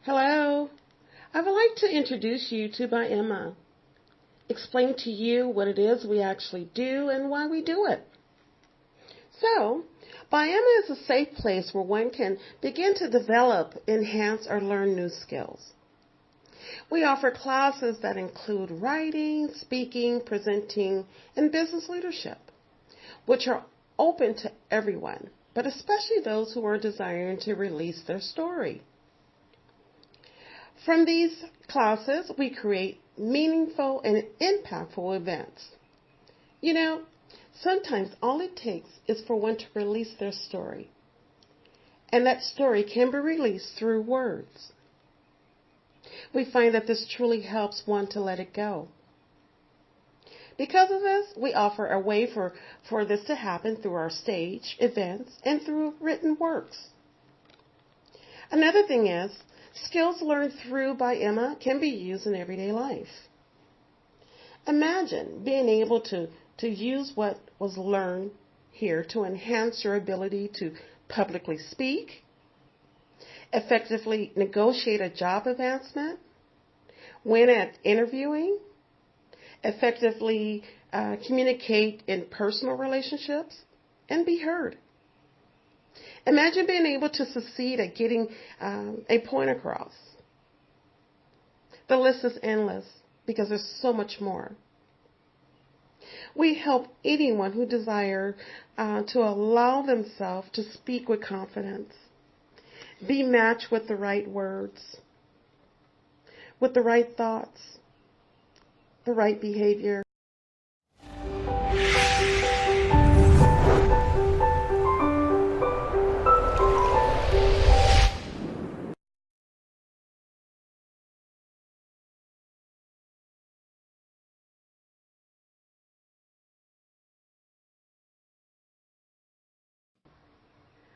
Hello. I would like to introduce you to byEmma. Explain to you what it is we actually do and why we do it. So, byEmma is a safe place where one can begin to develop, enhance, or learn new skills. We offer classes that include writing, speaking, presenting, and business leadership, which are open to everyone, but especially those who are desiring to release their story. From these classes, we create meaningful and impactful events. You know, sometimes all it takes is for one to release their story, and that story can be released through words. We find that this truly helps one to let it go. Because of this, we offer a way for this to happen through our stage events and through written works. Another thing is, skills learned through byEmma can be used in everyday life. Imagine being able to use what was learned here to enhance your ability to publicly speak, effectively negotiate a job advancement, win at interviewing, effectively communicate in personal relationships, and be heard. Imagine being able to succeed at getting a point across. The list is endless because there's so much more. We help anyone who desires to allow themselves to speak with confidence, be matched with the right words, with the right thoughts, the right behavior.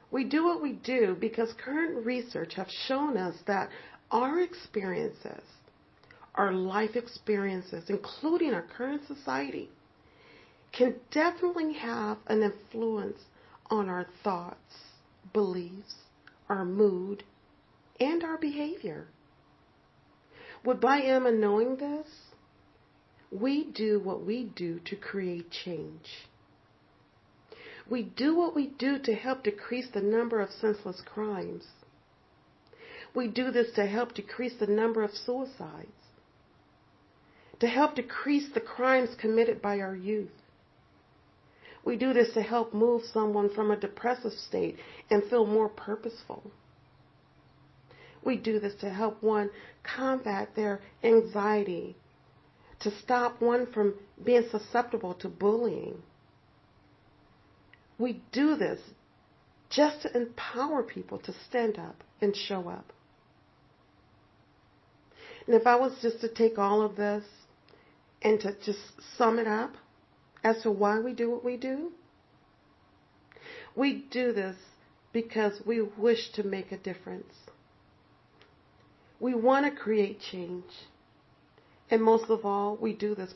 We do what we do because current research has shown us that our experiences, our life experiences, including our current society, can definitely have an influence on our thoughts, beliefs, our mood, and our behavior. With byEmma knowing this, we do what we do to create change. We do what we do to help decrease the number of senseless crimes. We do this to help decrease the number of suicides, to help decrease the crimes committed by our youth. We do this to help move someone from a depressive state and feel more purposeful. We do this to help one combat their anxiety, to stop one from being susceptible to bullying. We do this just to empower people to stand up and show up. And if I was just to take all of this and to just sum it up as to why we do what we do this because we wish to make a difference. We want to create change. And most of all, we do this